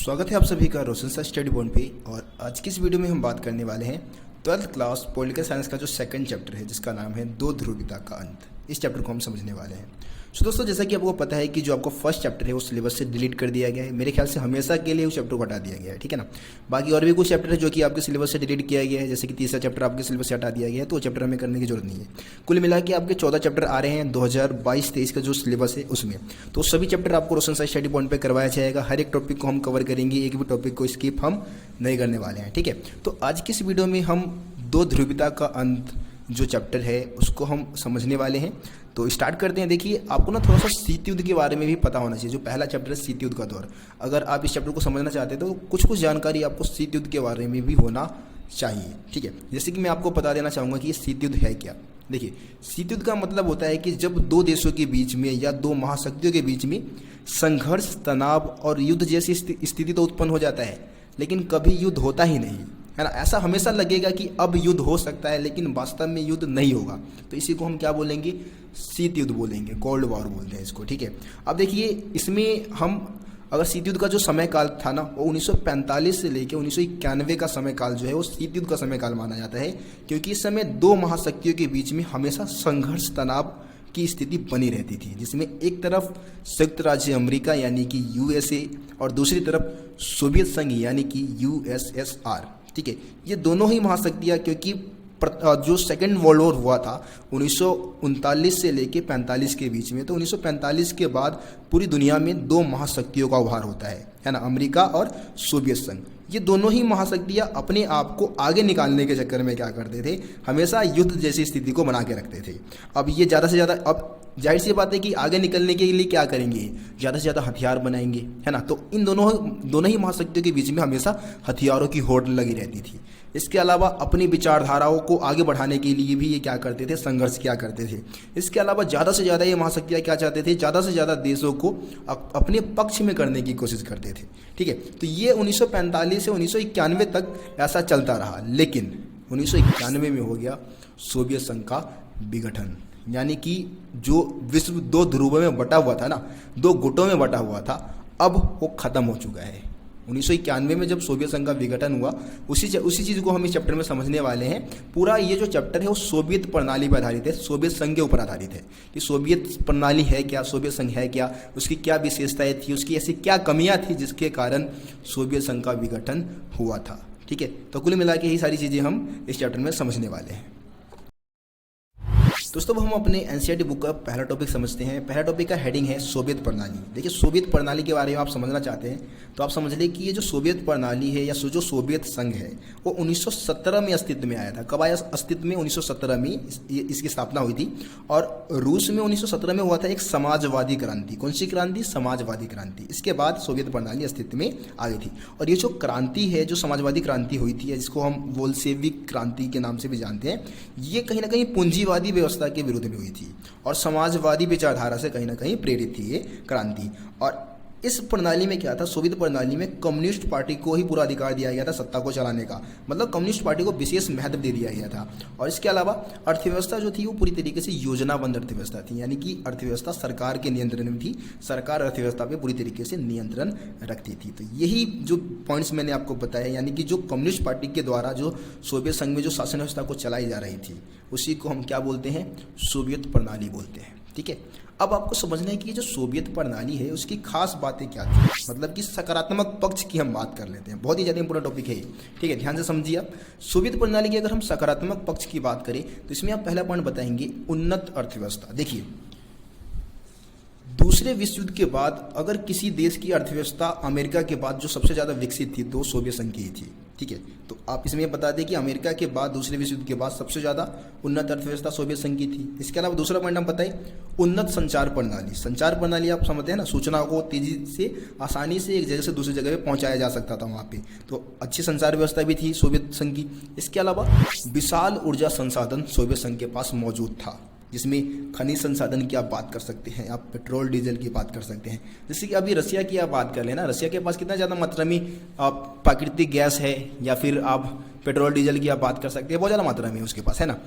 स्वागत है आप सभी का रोशन सर स्टडी पॉइंट पे। और आज की इस वीडियो में हम बात करने वाले हैं 12th क्लास पॉलिटिकल साइंस का जो सेकंड चैप्टर है, जिसका नाम है दो ध्रुवीयता का अंत। इस चैप्टर को हम समझने वाले हैं। सो दोस्तों, जैसा कि आपको पता है कि जो आपको फर्स्ट चैप्टर है वो सिलेबस से डिलीट कर दिया गया है। मेरे ख्याल से हमेशा के लिए उस चैप्टर को हटा दिया गया है, ठीक है ना। बाकी और भी कुछ चैप्टर है जो कि आपके सिलेबस से डिलीट किया गया है, जैसे कि तीसरा चैप्टर आपके सिलेबस से हटा दिया गया है, तो वो चैप्टर हमें करने की जरूरत नहीं है। कुल मिला के आपके 14 चैप्टर आ रहे हैं 2022-23 का जो सिलेबस है उसमें। तो सभी चैप्टर आपको रोशन सर स्टडी पॉइंट पर करवाया जाएगा। हर एक टॉपिक को हम कवर करेंगे, एक भी टॉपिक को स्किप हम नहीं करने वाले हैं, ठीक है। तो आज की इस वीडियो में हम दो ध्रुवीयता का अंत जो चैप्टर है उसको हम समझने वाले हैं। तो स्टार्ट करते हैं। देखिए, आपको ना थोड़ा सा शीत युद्ध के बारे में भी पता होना चाहिए। जो पहला चैप्टर है शीत युद्ध का दौर, अगर आप इस चैप्टर को समझना चाहते हैं तो कुछ जानकारी आपको शीत युद्ध के बारे में भी होना चाहिए, ठीक है। जैसे कि मैं आपको बता देना चाहूँगा कि ये शीत युद्ध है क्या। देखिए, शीत युद्ध का मतलब होता है कि जब दो देशों के बीच में या दो महाशक्तियों के बीच में संघर्ष, तनाव और युद्ध जैसी स्थिति तो उत्पन्न हो जाता है, लेकिन कभी युद्ध होता ही नहीं, है ना। ऐसा हमेशा लगेगा कि अब युद्ध हो सकता है, लेकिन वास्तव में युद्ध नहीं होगा। तो इसी को हम क्या बोलेंगे? शीत युद्ध बोलेंगे, कोल्ड वॉर बोलते हैं इसको, ठीक है। अब देखिए, इसमें हम अगर शीत युद्ध का जो समय काल था ना, वो 1945 से लेकर 1991 का समय काल जो है वो शीत युद्ध का समय काल माना जाता है, क्योंकि इस समय दो महाशक्तियों के बीच में हमेशा संघर्ष, तनाव की स्थिति बनी रहती थी, जिसमें एक तरफ संयुक्त राज्य अमेरिका यानी कि यूएसए और दूसरी तरफ सोवियत संघ यानी कि यूएसएसआर, ठीक है। ये दोनों ही महाशक्तियाँ, क्योंकि जो सेकेंड वर्ल्ड वॉर हुआ था 1939 से लेके 45 के बीच में, तो 1945 के बाद पूरी दुनिया में दो महाशक्तियों का उभार होता है ना, अमेरिका और सोवियत संघ। ये दोनों ही महाशक्तियाँ अपने आप को आगे निकालने के चक्कर में क्या करते थे? हमेशा युद्ध जैसी स्थिति को बना के रखते थे। अब ये ज़्यादा से ज़्यादा, अब जाहिर सी बात है कि आगे निकलने के लिए क्या करेंगे? ज़्यादा से ज़्यादा हथियार बनाएंगे, है ना। तो इन दोनों ही महाशक्तियों के बीच में हमेशा हथियारों की होड़ लगी रहती थी। इसके अलावा अपनी विचारधाराओं को आगे बढ़ाने के लिए भी ये क्या करते थे? संघर्ष किया करते थे। इसके अलावा ज़्यादा से ज़्यादा ये महाशक्तियाँ क्या चाहते थे? ज़्यादा से ज़्यादा देशों को अपने पक्ष में करने की कोशिश करते थे, ठीक है। तो ये 1945 से 1991 तक ऐसा चलता रहा, लेकिन 1991 में हो गया सोवियत संघ का विघटन। यानी कि जो विश्व दो ध्रुवों में बटा हुआ था ना, दो गुटों में बटा हुआ था, अब वो खत्म हो चुका है। 1991 में जब सोवियत संघ का विघटन हुआ, उसी चीज़ को हम इस चैप्टर में समझने वाले हैं। पूरा ये जो चैप्टर है वो सोवियत प्रणाली पर आधारित है, सोवियत संघ के ऊपर आधारित है कि सोवियत प्रणाली है क्या, सोवियत संघ है क्या, उसकी क्या विशेषताएं थी, उसकी ऐसी क्या कमियां थी जिसके कारण सोवियत संघ का विघटन हुआ था, ठीक है। तो कुल मिला के यही सारी चीज़ें हम इस चैप्टर में समझने वाले हैं। दोस्तों, हम अपने एनसीईआरटी बुक का पहला टॉपिक समझते हैं। पहला टॉपिक का हेडिंग है सोवियत प्रणाली। देखिए, सोवियत प्रणाली के बारे में आप समझना चाहते हैं तो आप समझ लें कि ये जो सोवियत प्रणाली है या जो सोवियत संघ है वो 1917 में अस्तित्व में आया था। कब आया अस्तित्व में? 1917 में इसकी स्थापना हुई थी। और रूस में 1917 में हुआ था एक समाजवादी क्रांति। कौन सी क्रांति? समाजवादी क्रांति। इसके बाद सोवियत प्रणाली अस्तित्व में आ गई थी। और ये जो क्रांति है, जो समाजवादी क्रांति हुई थी, जिसको हम बोल्शेविक क्रांति के नाम से भी जानते हैं, ये कहीं ना कहीं पूंजीवादी व्यवस्था के विरुद्ध में हुई थी और समाजवादी विचारधारा से कहीं ना कहीं प्रेरित थी ये क्रांति। और इस प्रणाली में क्या था? सोवियत प्रणाली में कम्युनिस्ट पार्टी को ही पूरा अधिकार दिया गया था सत्ता को चलाने का, मतलब कम्युनिस्ट पार्टी को विशेष महत्व दे दिया गया था। और इसके अलावा अर्थव्यवस्था जो थी वो पूरी तरीके से योजनाबद्ध अर्थव्यवस्था थी, यानी कि अर्थव्यवस्था सरकार के नियंत्रण में थी। सरकार अर्थव्यवस्था पे पूरी तरीके से नियंत्रण रखती थी। तो यही जो पॉइंट्स मैंने आपको बताया, यानी कि जो कम्युनिस्ट पार्टी के द्वारा जो सोवियत संघ में जो शासन व्यवस्था को चलाई जा रही थी, उसी को हम क्या बोलते हैं? सोवियत प्रणाली बोलते हैं, ठीक है। अब आपको समझना है कि ये जो सोवियत प्रणाली है उसकी खास बातें क्या थी, मतलब कि सकारात्मक पक्ष की हम बात कर लेते हैं। बहुत ही ज़्यादा इंपॉर्टेंट टॉपिक है ये, ठीक है, ध्यान से समझिए आप। सोवियत प्रणाली की अगर हम सकारात्मक पक्ष की बात करें तो इसमें आप पहला पॉइंट बताएंगे उन्नत अर्थव्यवस्था। देखिए, दूसरे विश्व युद्ध के बाद अगर किसी देश की अर्थव्यवस्था अमेरिका के बाद जो सबसे ज़्यादा विकसित थी तो सोवियत संघ की ही थी, ठीक है। तो आप इसमें बता दें कि अमेरिका के बाद दूसरे विश्व युद्ध के बाद सबसे ज़्यादा उन्नत अर्थव्यवस्था सोवियत संघ की थी। इसके अलावा दूसरा पॉइंट हम बताएं उन्नत संचार प्रणाली। संचार प्रणाली आप समझते हैं ना, सूचना को तेजी से, आसानी से एक जगह से दूसरी जगह पे पहुंचाया जा सकता था वहाँ पे, तो अच्छी संचार व्यवस्था भी थी सोवियत संघ की। इसके अलावा विशाल ऊर्जा संसाधन सोवियत संघ के पास मौजूद था, जिसमें खनिज संसाधन की आप बात कर सकते हैं, आप पेट्रोल डीजल की बात कर सकते हैं। जैसे कि अभी रसिया की आप बात कर लेना, रसिया के पास कितना ज़्यादा मात्रा में प्राकृतिक गैस है, या फिर आप पेट्रोल डीजल की आप बात कर सकते हैं, बहुत ज़्यादा मात्रा में उसके पास, है ना।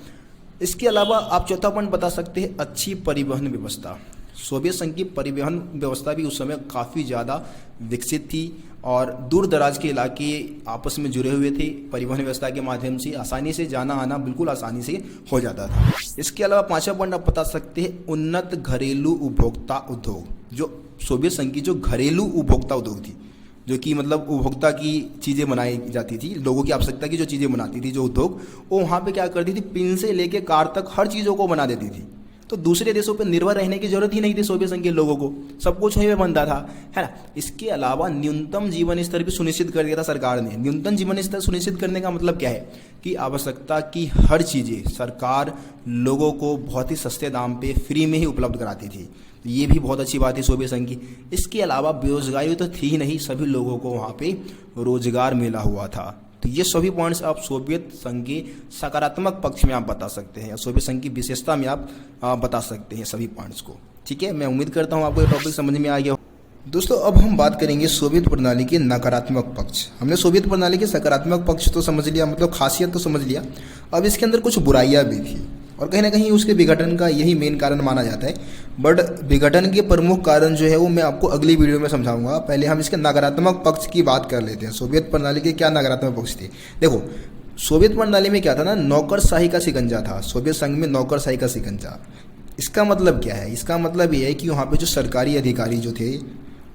इसके अलावा आप चौथा पॉइंट बता सकते हैं अच्छी परिवहन व्यवस्था। सोवियत संघ की परिवहन व्यवस्था भी उस समय काफ़ी ज़्यादा विकसित थी और दूर दराज के इलाके आपस में जुड़े हुए थे। परिवहन व्यवस्था के माध्यम से आसानी से जाना आना बिल्कुल आसानी से हो जाता था। इसके अलावा पांचवा पॉइंट आप बता सकते हैं उन्नत घरेलू उपभोक्ता उद्योग। जो सोवियत संघ की जो घरेलू उपभोक्ता उद्योग थी, जो कि मतलब उपभोक्ता की चीज़ें बनाई जाती थी, लोगों की आवश्यकता की जो चीज़ें बनाती थी जो उद्योग, वो वहाँ पे क्या करती थी, पिन से लेके कार तक हर चीज़ों को बना देती थी। तो दूसरे देशों पर निर्भर रहने की जरूरत ही नहीं थी सोवियत संघ के लोगों को, सब कुछ वहीं पे बनता था, है ना। इसके अलावा न्यूनतम जीवन स्तर भी सुनिश्चित कर दिया था सरकार ने। न्यूनतम जीवन स्तर सुनिश्चित करने का मतलब क्या है कि आवश्यकता की हर चीज़ें सरकार लोगों को बहुत ही सस्ते दाम पे फ्री में ही उपलब्ध कराती थी। ये भी बहुत अच्छी बात है सोवियत संघ की। इसके अलावा बेरोजगारी तो थी ही नहीं, सभी लोगों को वहाँ पे रोजगार मिला हुआ था। तो ये सभी पॉइंट्स आप सोवियत संघ के सकारात्मक पक्ष में आप बता सकते हैं, या सोवियत संघ की विशेषता में आप बता सकते हैं सभी पॉइंट्स को। ठीक है, मैं उम्मीद करता हूँ आपको ये टॉपिक समझ में आ गया हो। दोस्तों अब हम बात करेंगे सोवियत प्रणाली के नकारात्मक पक्ष। हमने सोवियत प्रणाली के सकारात्मक पक्ष तो समझ लिया, मतलब खासियत तो समझ लिया। अब इसके अंदर कुछ बुराइयां भी थी और कहीं ना कहीं उसके विघटन का यही मेन कारण माना जाता है। बट विघटन के प्रमुख कारण जो है वो मैं आपको अगली वीडियो में समझाऊंगा। पहले हम इसके नकारात्मक पक्ष की बात कर लेते हैं। सोवियत प्रणाली के क्या नकारात्मक पक्ष थे? देखो, सोवियत प्रणाली में क्या था ना, नौकरशाही का शिकंजा था। सोवियत संघ में नौकरशाही का शिकंजा, इसका मतलब क्या है? इसका मतलब ये है कि वहाँ पे जो सरकारी अधिकारी जो थे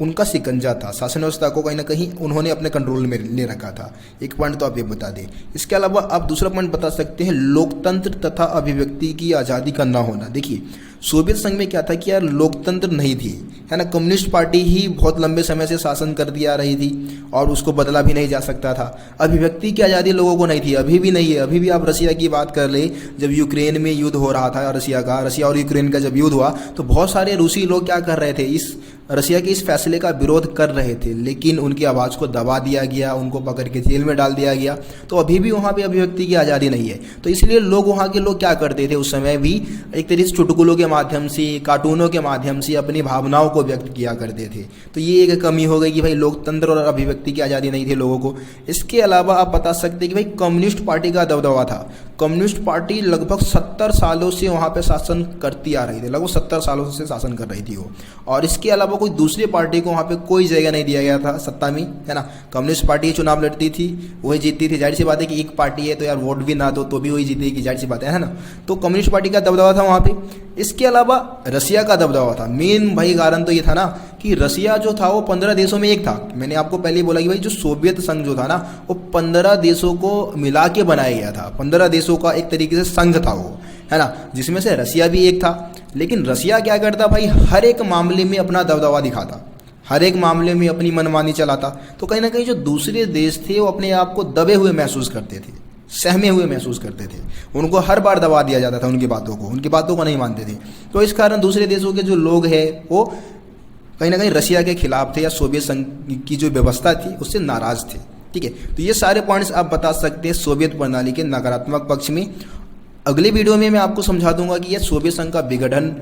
उनका शिकंजा था, शासन व्यवस्था को कहीं ना कहीं उन्होंने अपने कंट्रोल में ले रखा था। एक पॉइंट तो आप ये बता दें। इसके अलावा आप दूसरा पॉइंट बता सकते हैं लोकतंत्र तथा अभिव्यक्ति की आज़ादी का ना होना। देखिए सोवियत संघ में क्या था कि यार लोकतंत्र नहीं थी, है ना। कम्युनिस्ट पार्टी ही बहुत लंबे समय से शासन करती आ रही थी और उसको बदला भी नहीं जा सकता था। अभिव्यक्ति की आज़ादी लोगों को नहीं थी, अभी भी नहीं है। अभी भी आप रसिया की बात कर ले, जब यूक्रेन में युद्ध हो रहा था रसिया और यूक्रेन का जब युद्ध हुआ तो बहुत सारे रूसी लोग क्या कर रहे थे, इस रसिया के इस फैसले का विरोध कर रहे थे, लेकिन उनकी आवाज़ को दबा दिया गया, उनको पकड़ के जेल में डाल दिया गया। तो अभी भी वहाँ पे अभिव्यक्ति की आज़ादी नहीं है। तो इसलिए लोग, वहाँ के लोग क्या करते थे उस समय भी, एक तरीके से चुटकुलों के माध्यम से, कार्टूनों के माध्यम से अपनी भावनाओं को व्यक्त किया करते थे। तो ये एक कमी हो गई कि भाई लोकतंत्र और अभिव्यक्ति की आज़ादी नहीं थी लोगों को। इसके अलावा आप बता सकते हैं कि भाई कम्युनिस्ट पार्टी का दबदबा था। कम्युनिस्ट पार्टी लगभग 70 सालों से वहाँ पे शासन करती आ रही थी, लगभग 70 सालों से शासन कर रही थी वो। और इसके अलावा कोई दूसरी पार्टी को वहाँ पे कोई जगह नहीं दिया गया था सत्ता में, है ना। कम्युनिस्ट पार्टी चुनाव लड़ती थी, वही जीतती थी। जाहिर सी बात है कि एक पार्टी है तो यार वोट भी ना दो तो भी वही जीतेगी, जाहिर सी बात है ना। तो कम्युनिस्ट पार्टी का दबदबा था वहाँ पे। इसके अलावा रसिया का दबदबा था। मेन भाई कारण तो ये था ना कि रसिया जो था वो 15 देशों में एक था। मैंने आपको पहले ही बोला कि भाई जो सोवियत संघ जो था ना वो 15 देशों को मिला के बनाया गया था। 15 देशों का एक तरीके से संघ था वो, है ना, जिसमें से रसिया भी एक था। लेकिन रसिया क्या करता भाई, हर एक मामले में अपना दबदबा दिखाता, हर एक मामले में अपनी मनमानी चलाता। तो कहीं ना कहीं जो दूसरे देश थे वो अपने आप को दबे हुए महसूस करते थे, सहमे हुए महसूस करते थे। उनको हर बार दबा दिया जाता था, उनकी बातों को नहीं मानते थे। तो इस कारण दूसरे देशों के जो लोग हैं वो कहीं ना कहीं रसिया के खिलाफ थे या सोवियत संघ की जो व्यवस्था थी उससे नाराज थे। ठीक है, तो ये सारे पॉइंट्स आप बता सकते हैं सोवियत प्रणाली के नकारात्मक पक्ष में। अगले वीडियो में मैं आपको समझा दूंगा कि यह सोवियत संघ का विघटन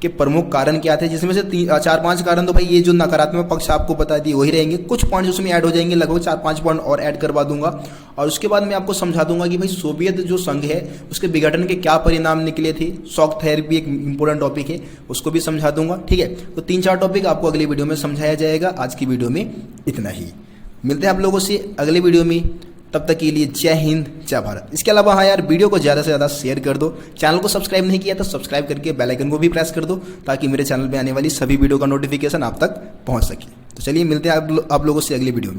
के प्रमुख कारण क्या थे, जिसमें से 4-5 कारण तो भाई ये जो नकारात्मक पक्ष आपको बता दिए वही रहेंगे। कुछ पॉइंट्स उसमें ऐड हो जाएंगे, लगभग 4-5 पॉइंट और ऐड करवा दूंगा। और उसके बाद मैं आपको समझा दूंगा कि भाई सोवियत जो संघ है उसके विघटन के क्या परिणाम निकले थे। शॉक थेरेपी एक इंपॉर्टेंट टॉपिक है, उसको भी समझा दूंगा। ठीक है, तो 3-4 टॉपिक आपको अगली वीडियो में समझाया जाएगा। आज की वीडियो में इतना ही, मिलते हैं आप लोगों से अगले वीडियो में। तब तक के लिए जय हिंद, जय भारत। इसके अलावा हाँ यार, वीडियो को ज़्यादा से ज़्यादा शेयर कर दो। चैनल को सब्सक्राइब नहीं किया तो सब्सक्राइब करके बेल आइकन को भी प्रेस कर दो, ताकि मेरे चैनल पे आने वाली सभी वीडियो का नोटिफिकेशन आप तक पहुंच सके। तो चलिए मिलते हैं आप लोगों से अगली वीडियो में।